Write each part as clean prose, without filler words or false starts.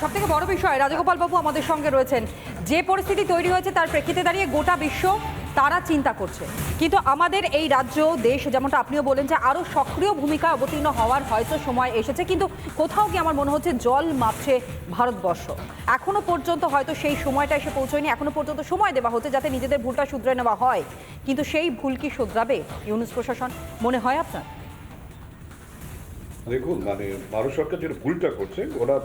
সবথেকে বড় বিষয়, রাজগোপাল বাবু আমাদের সঙ্গে রয়েছেন। যে পরিস্থিতি তৈরি হয়েছে তার প্রেক্ষিতে দাঁড়িয়ে গোটা বিশ্ব তারা চিন্তা করছে, কিন্তু আমাদের এই রাজ্য দেশ, যেমনটা আপনিও বলেন, যে আরও সক্রিয় ভূমিকা অবতীর্ণ হওয়ার হয়তো সময় এসেছে, কিন্তু কোথাও কি আমার মনে হচ্ছে জল মাপছে ভারতবর্ষ। এখনো পর্যন্ত হয়তো সেই সময়টা এসে পৌঁছয়নি, এখনো পর্যন্ত সময় দেওয়া হচ্ছে যাতে নিজেদের ভুলটা শুধরে নেওয়া হয়, কিন্তু সেই ভুল কি শুধরাবে ইউনূস প্রশাসন মনে হয় আপনার? দেখুন, ভারত সরকার যেটা ভুলটা করছে, ওরা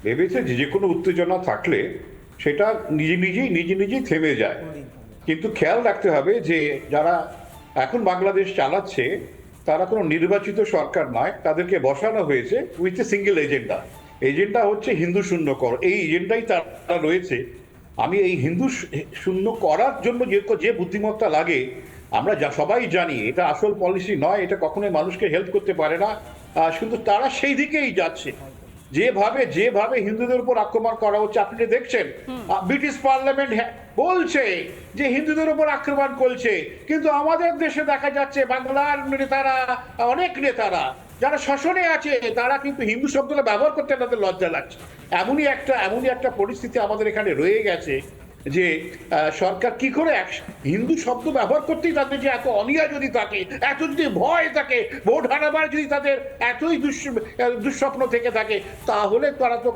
ভেবেছে যে কোনো উত্তেজনা থাকলে সেটা নিজে নিজেই থেমে যায়। কিন্তু খেয়াল রাখতে হবে যে যারা এখন বাংলাদেশ চালাচ্ছে তারা কোনো নির্বাচিত সরকার নয়, তাদেরকে বসানো হয়েছে উইথ এ সিঙ্গেল এজেন্ডা হচ্ছে হিন্দু শূন্য কর। এই এজেন্ডাই তারা রয়েছে। আমি এই হিন্দু শূন্য করার জন্য যে বুদ্ধিমত্তা লাগে আমরা সবাই জানি এটা আসল পলিসি নয়, এটা কখনোই মানুষকে হেল্প করতে পারে না। কিন্তু তারা সেই দিকেই যাচ্ছে। যেভাবে হিন্দুদের উপর আক্রমণ করা হচ্ছে আপনি দেখছেন, ব্রিটিশ পার্লামেন্ট বলছে যে হিন্দুদের উপর আক্রমণ করছে, কিন্তু আমাদের দেশে দেখা যাচ্ছে বাংলার নেতারা, অনেক নেতারা যারা শাসনে আছে তারা কিন্তু হিন্দু শব্দটা ব্যবহার করতে তাদের লজ্জা লাগছে। এমনই একটা পরিস্থিতি আমাদের এখানে রয়ে গেছে যে সরকার কি করে হিন্দু শব্দ ব্যবহার করতেই তাদের যে এত অনীহা যদি থাকে, এত যদি ভয় থাকে, ভোট হারাবার যদি তাদের এতই দুঃস্বপ্ন থেকে থাকে, তাহলে তারা তো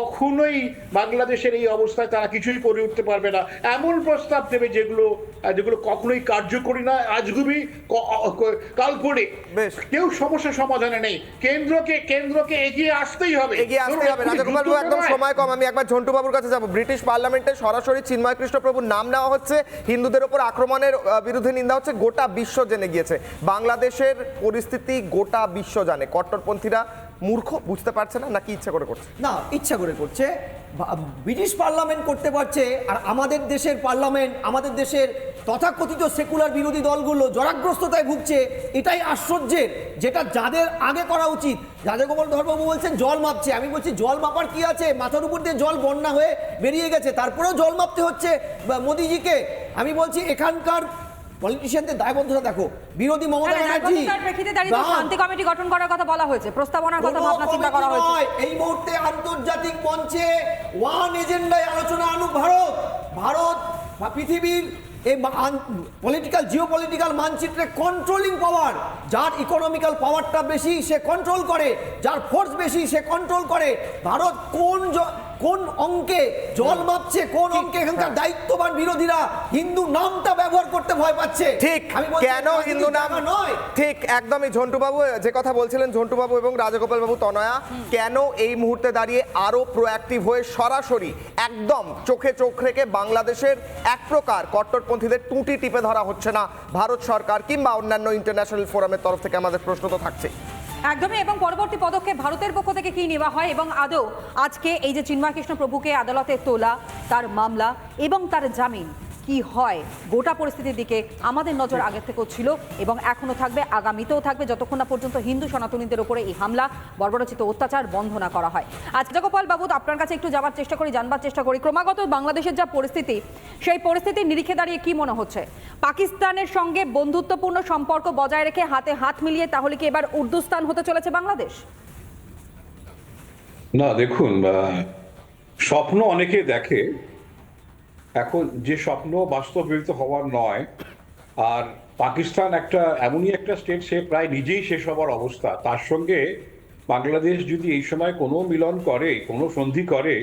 কখনোই বাংলাদেশের এই অবস্থায় তারা কিছুই করে উঠতে পারবে না। এমন প্রস্তাব দেবে যেগুলো কখনোই কার্যকরী না, আজগুবি, কাল্পনিক। কেউ সমস্যা সমাধানে নেই। কেন্দ্রকে এগিয়ে আসতেই হবে। রাজগোপাল বাবু, একদম সময় কম, আমি একবার ঝন্টু বাবুর কাছে যাব। ব্রিটিশ পার্লামেন্টে সরাসরি চিন্ময় কৃষ্ণ প্রভুর নাম নেওয়া হচ্ছে, হিন্দুদের উপর আক্রমণের বিরুদ্ধে নিন্দা হচ্ছে, গোটা বিশ্ব জেনে গিয়েছে। বাংলাদেশের পরিস্থিতি গোটা বিশ্ব জানে। কট্টরপন্থীরা মূর্খ, বুঝতে পারছে না, নাকি ইচ্ছা করে করছে? না, ইচ্ছা করে করছে। ব্রিটিশ পার্লামেন্ট করতে পারছে, আর আমাদের দেশের পার্লামেন্ট, আমাদের দেশের তথাকথিত সেকুলার বিরোধী দলগুলো জরাগ্রস্ততায় ভুগছে। এটাই আশ্চর্যের, যেটা যাদের আগে করা উচিত। রাজগোপাল ধর্মবাবু বলছেন জল মাপছে, আমি বলছি জল মাপার কি আছে? মাথার উপর দিয়ে জল বন্যা হয়ে বেরিয়ে গেছে, তারপরেও জল মাপতে হচ্ছে মোদিজিকে। আমি বলছি এখানকার পলিটিশিয়ানদের দায়বদ্ধতা দেখো। বিরোধী মমতা ব্যানার্জি শান্তি কমিটি গঠন করার কথা বলা হয়েছে, প্রস্তাবনার কথা ভাবনা চিন্তা করা হয়েছে। এই মুহূর্তে আন্তর্জাতিক মঞ্চে ওয়ান এজেন্ডায় আলোচনা আনুক ভারত বা পৃথিবীর এই জিওপলিটিক্যাল মানচিত্রে কন্ট্রোলিং পাওয়ার, যার ইকোনমিক্যাল পাওয়ারটা বেশি সে কন্ট্রোল করে, যার ফোর্স বেশি সে কন্ট্রোল করে। ভারত কোন অঙ্কে জল মাপছে, কোন অঙ্কে এখানকার দায়িত্ববান বিরোধীরা হিন্দু নামটা ব্যবহার করতে ভয় পাচ্ছে। ঠিক কেন হিন্দু নাম নয়? ঠিক একদমই ঝন্টু বাবু যে কথা বলছিলেন, ঝন্টু বাবু এবং রাজগোপাল বাবু, তনয়া, কেন এই মুহূর্তে দাঁড়িয়ে আরো প্রোঅ্যাক্টিভ হয়ে সরাসরি একদম চোখে চোখ রেখে বাংলাদেশের এক প্রকার কট্টরপন্থীদের টুটি টিপে ধরা হচ্ছে না ভারত সরকার কিংবা অন্যান্য ইন্টারন্যাশনাল ফোরামের তরফ থেকে? আমাদের প্রশ্ন তো থাকছে একদমই। এবং পরবর্তী পদক্ষেপ ভারতের পক্ষ থেকে কি নেওয়া হয়, এবং আদৌ আজকে এই যে চিন্ময় কৃষ্ণ প্রভুকে আদালতে তোলা, তার মামলা এবং তার জামিন কি হয়, গোটা পরিস্থিতির দিকে আমাদের নজর আগে থেকেও ছিল এবং এখনো থাকবে, আগামীতেও থাকবে, যতক্ষণ না পর্যন্ত হিন্দু সনাতনীদের উপরে এই হামলা, বর্বরচিত অত্যাচার বন্ধ না করা হয়। আজ রাজগোপাল বাবু, আপনার কাছে একটু জানবার চেষ্টা করি, ক্রমাগত বাংলাদেশের যা পরিস্থিতি, সেই পরিস্থিতির নিরিখে দাঁড়িয়ে কি মনে হচ্ছে? পাকিস্তানের সঙ্গে বন্ধুত্বপূর্ণ সম্পর্ক বজায় রেখে হাতে হাত মিলিয়ে তাহলে কি এবার উর্দুস্তান হতে চলেছে বাংলাদেশ? না, দেখুন, স্বপ্ন অনেকে দেখে, এখন যে স্বপ্ন বাস্তবায়িত হওয়ার নয়। আর পাকিস্তান এমনই একটা স্টেট, সে প্রায় নিজেই শেষ হবার অবস্থা। তার সঙ্গে বাংলাদেশ যদি এই সময় কোনো মিলন করে, কোনো সন্ধি করে,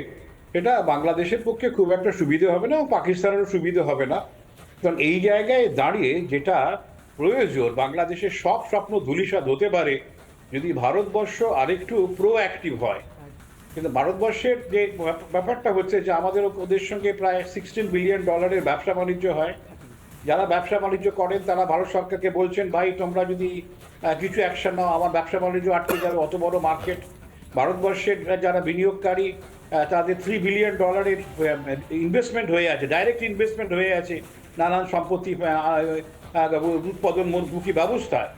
এটা বাংলাদেশের পক্ষে খুব একটা সুবিধে হবে না, পাকিস্তানেরও সুবিধে হবে না। কারণ এই জায়গায় দাঁড়িয়ে যেটা প্রয়োজন, বাংলাদেশের সব স্বপ্ন ধূলিসাৎ হতে পারে যদি ভারতবর্ষ আরেকটু প্রোঅ্যাক্টিভ হয়। কিন্তু ভারতবর্ষের যে ব্যাপারটা হচ্ছে যে আমাদের ওদের সঙ্গে প্রায় $16 বিলিয়ন ব্যবসা বাণিজ্য হয়। যারা ব্যবসা বাণিজ্য করেন তারা ভারত সরকারকে বলছেন, ভাই তোমরা যদি কিছু অ্যাকশন নাও, আমার ব্যবসা বাণিজ্য আটকে যাবে, অত বড় মার্কেট। ভারতবর্ষের যারা বিনিয়োগকারী তাদের $3 বিলিয়ন ইনভেস্টমেন্ট হয়ে আছে, ডাইরেক্ট ইনভেস্টমেন্ট হয়ে আছে নানান সম্পত্তি উৎপাদনমুখী ব্যবস্থায়।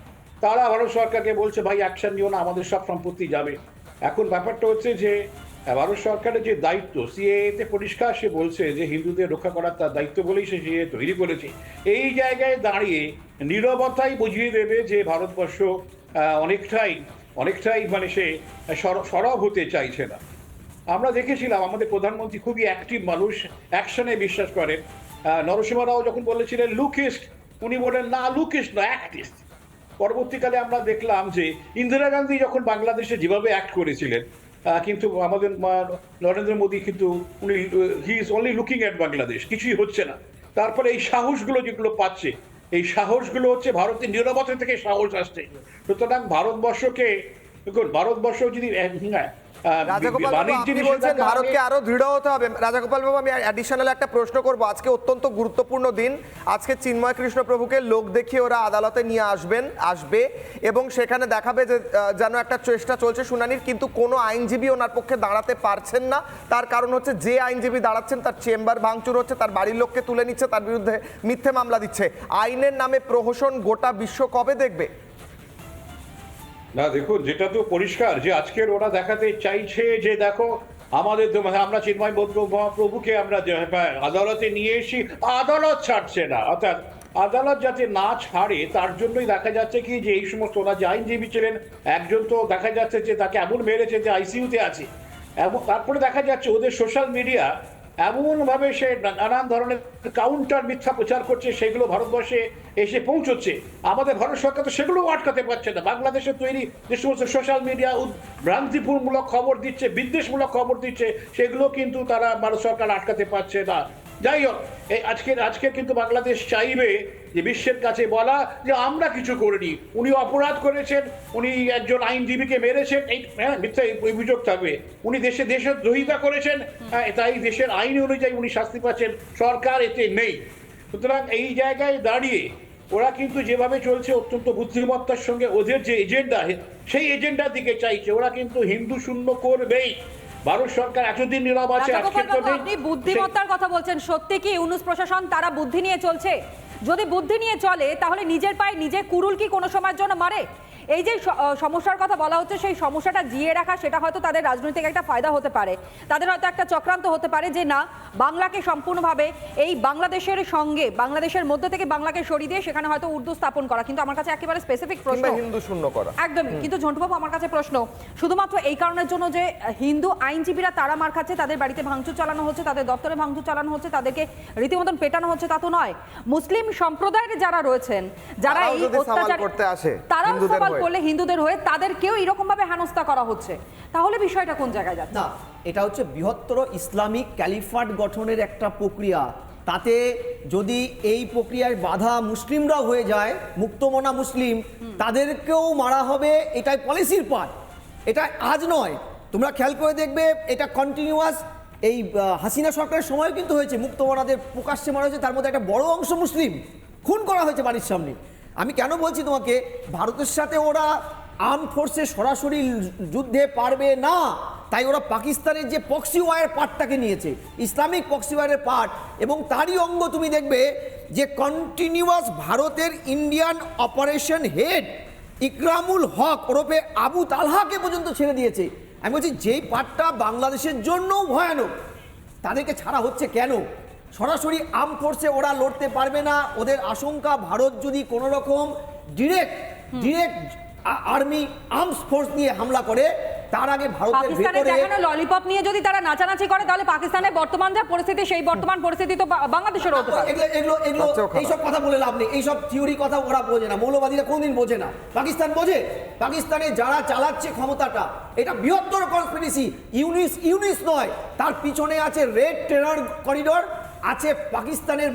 তারা ভারত সরকারকে বলছে, ভাই অ্যাকশন নিও না, আমাদের সব সম্পত্তি যাবে। এখন ব্যাপারটা হচ্ছে যে ভারত সরকারের যে দায়িত্ব, সিএএতে পরিষ্কার সে বলছে যে হিন্দুদের রক্ষা করার তার দায়িত্ব বলেই সে সিএএ তৈরি করেছে। এই জায়গায় দাঁড়িয়ে নীরবতাই বুঝিয়ে দেবে যে ভারতবর্ষ অনেকটাই মানে সে সরব হতে চাইছে না। আমরা দেখেছিলাম আমাদের প্রধানমন্ত্রী খুবই অ্যাক্টিভ মানুষ, অ্যাকশনে বিশ্বাস করেন। নরসিংহ রাও যখন বলেছিলেন লুকিস্ট, উনি বলেন না লুকিস্ট না অ্যাক্টিস্ট। পরবর্তীকালে আমরা দেখলাম যে ইন্দিরা গান্ধী যখন বাংলাদেশে যেভাবে অ্যাক্ট করেছিলেন, কিন্তু আমাদের নরেন্দ্র মোদী কিন্তু উনি he is only looking at Bangladesh, কিছুই হচ্ছে না। তারপরে এই সাহসগুলো যেগুলো পাচ্ছে, এই সাহসগুলো হচ্ছে ভারতের নীরবতা থেকে সাহস আসছে। সুতরাং ভারতবর্ষকে দেখুন, ভারতবর্ষ যদি রাজাগোপাল বাবু, আপনি বলছেন ভারতকে আরো দৃঢ় হতে হবে। রাজাগোপাল বাবু, আমি অ্যাডিশনাল একটা প্রশ্ন করব। আজকে অত্যন্ত গুরুত্বপূর্ণ দিন। আজকে চিন্ময় কৃষ্ণ প্রভুকে লোক দেখিয়ে ওরা আদালতে নিয়ে আসবে এবং সেখানে দেখাবে যে যেন একটা চেষ্টা চলছে শুনানির, কিন্তু কোনো আইনজীবী ওনার পক্ষে দাঁড়াতে পারছেন না। তার কারণ হচ্ছে যে আইনজীবী দাঁড়াচ্ছেন তার চেম্বার ভাঙচুর হচ্ছে, তার বাড়ির লোককে তুলে নিচ্ছে, তার বিরুদ্ধে মিথ্যে মামলা দিচ্ছে। আইনের নামে প্রহসন গোটা বিশ্ব কবে দেখবে? না দেখুন, যেটা তো পরিষ্কার যে আজকের ওরা দেখাতে চাইছে যে দেখো আমাদের আমরা চিন্ময় প্রভুকে আমরা আদালতে নিয়ে এসি, আদালত ছাড়ছে না। অর্থাৎ আদালত যাতে না ছাড়ে তার জন্যই দেখা যাচ্ছে কি যে এই সমস্ত ওরা যে আইনজীবী ছিলেন, একজন তো দেখা যাচ্ছে যে তাকে এমন মেরেছে যে আইসিইউতে আছে, এবং তারপরে দেখা যাচ্ছে ওদের সোশ্যাল মিডিয়া এমনভাবে সে নানান ধরনের কাউন্টার মিথ্যা প্রচার করছে, সেগুলো ভারতবর্ষে এসে পৌঁছচ্ছে। আমাদের ভারত সরকার তো সেগুলো আটকাতে পারছে না। বাংলাদেশে তৈরি যে সমস্ত সোশ্যাল মিডিয়া ভ্রান্তিপূর্ণমূলক খবর দিচ্ছে, বিদ্বেষমূলক খবর দিচ্ছে, সেগুলো কিন্তু তারা ভারত সরকার আটকাতে পারছে না। যাই হোক, এই আজকে কিন্তু বাংলাদেশ চাইবে যে বিশ্বের কাছে বলা যে আমরা কিছু করিনি, উনি অপরাধ করেছেন, উনি একজন আইনজীবীকে মেরেছেন, এই মিথ্যা অভিযোগ থাকবে। উনি দেশদ্রোহিতা করেছেন, তাই দেশের আইন অনুযায়ী উনি শাস্তি পাচ্ছেন, সরকার এতে নেই। সুতরাং এই জায়গায় দাঁড়িয়ে ওরা কিন্তু যেভাবে চলছে অত্যন্ত বুদ্ধিমত্তার সঙ্গে ওদের যে এজেন্ডা, সেই এজেন্ডার দিকে চাইছে। ওরা কিন্তু হিন্দু শূন্য করবেই। ভারত সরকার এতদিন নীরব আছে, আজকে তো নেই। আপনি বুদ্ধিমত্তার কথা বলছেন, সত্যি কি ইউনূস প্রশাসন তারা বুদ্ধি নিয়ে চলছে? যদি বুদ্ধি নিয়ে চলে তাহলে নিজের পায়ে নিজে কুরুল কি কোনো সময়ের জন্য মারে? এই যে সমস্যার কথা বলা হচ্ছে, সেই সমস্যাটা জিয়ে রাখা, সেটা হয়তো তাদের রাজনৈতিক একটা ফায়দা হতে পারে, তাদের হয়তো একটা চক্রান্ত হতে পারে যে না, বাংলাকে সম্পূর্ণভাবে এই বাংলাদেশের সঙ্গে, বাংলাদেশের মধ্যে থেকে বাংলাকে সরিয়ে দিয়ে সেখানে হয়তো উর্দু স্থাপন করা। কিন্তু আমার কাছে একেবারে স্পেসিফিক প্রশ্ন, হিন্দু শূন্য করা একদমই। কিন্তু ঝন্টুবাবু, আমার কাছে প্রশ্ন শুধুমাত্র এই কারণের জন্য যে হিন্দু আইনজীবীরা তারা মার খাচ্ছে, তাদের বাড়িতে ভাঙচুর চালানো হচ্ছে, তাদের দপ্তরে ভাঙচুর চালানো হচ্ছে, তাদেরকে রীতিমতন পেটানো হচ্ছে, তা তো নয়। মুসলিম সম্প্রদায়ের যারা রয়েছেন, যারা এই অত্যাচার করতে আসে, তারাও সওয়াল করলে হিন্দুদের হয়ে তাদেরকেও এরকম ভাবে হেনস্থা করা হচ্ছে, তাহলে বিষয়টা কোন জায়গায় যাচ্ছে? না, এটা হচ্ছে বৃহত্তর ইসলামিক ক্যালিফাট গঠনের একটা প্রক্রিয়া। তাতে যদি এই প্রক্রিয়ায় বাধা মুসলিমরাও হয়ে যায়, মুক্তমনা মুসলিম, তাদেরকেও মারা হবে, এটাই পলিসির পার্ট। এটা আজ নয়, তোমরা খেয়াল করে দেখবে এটা কন্টিনিউয়াস। এই হাসিনা সরকারের সময় কিন্তু হয়েছে, মুক্তমনাদের প্রকাশ্যে মারা হয়েছে, তার মধ্যে একটা বড় অংশ মুসলিম খুন করা হয়েছে বাড়ির সামনে। আমি কেন বলছি তোমাকে, ভারতের সাথে ওরা আর্ম ফোর্সে সরাসরি যুদ্ধে পারবে না, তাই ওরা পাকিস্তানের যে প্রক্সি ওয়ারের পার্টটাকে নিয়েছে, ইসলামিক প্রক্সি ওয়ারের পার্ট, এবং তারই অঙ্গ তুমি দেখবে যে কন্টিনিউয়াস ভারতের ইন্ডিয়ান অপারেশন হেড ইকরামুল হক ওরফে আবু তালহাকে পর্যন্ত ছেড়ে দিয়েছে। আমি বলছি যেই পার্টটা বাংলাদেশের জন্যও ভয়ানক, তাদেরকে ছাড়া হচ্ছে কেন? সরাসরি আর্ম ফোর্সে ওরা লড়তে পারবে না। ওদের আশঙ্কা ভারত যদি কোনো রকম ডিরেক্ট আর্মি আর্মস ফোর্স দিয়ে হামলা করে, তার আগে ভারতের পাকিস্তানের ভেতরে দেখানো ললিপপ নিয়ে যদি তারা নাচানাচি করে, তাহলে পাকিস্তানের বর্তমান যা পরিস্থিতি, সেই বর্তমান পরিস্থিতি তো বাংলাদেশের হতে পারে। এগুলো এইসব কথা বলে লাভ নেই, এইসব থিওরি কথা ওরা বোঝে না, মৌলবাদীরা কোনদিন বোঝে না। পাকিস্তান বোঝে, পাকিস্তানে যারা চালাচ্ছে ক্ষমতাটা, এটা বৃহত্তর কনস্পিরেসি। ইউনিস নয়, তার পিছনে আছে রেড টেরর করিডোর, আছে পাকিস্তানের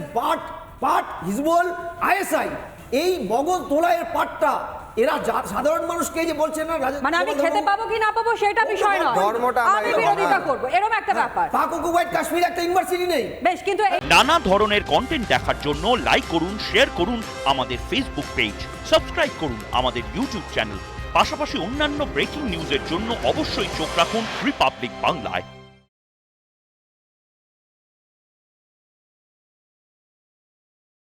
পার্ট হিজবুল, আইএসআই। এই বগল তোলায়ের পার্টটা এরা সাধারণ মানুষকে যে বলছে না, মানে আমি খেতে পাবো কি না পাবো সেটা বিষয় নয়, আমি বিরোধিতা করব, এরকম একটা ব্যাপার। পাক অকুপাইড কাশ্মীর একটা ইউনিভার্সিটি নেই বেশ, কিন্তু নানা ধরনের কন্টেন্ট দেখার জন্য লাইক করুন, শেয়ার করুন আমাদের ফেসবুক পেজ, সাবস্ক্রাইব করুন আমাদের ইউটিউব চ্যানেল। পাশাপাশি অন্যান্য ব্রেকিং নিউজের জন্য অবশ্যই চোখ রাখুন রিপাবলিক বাংলায়।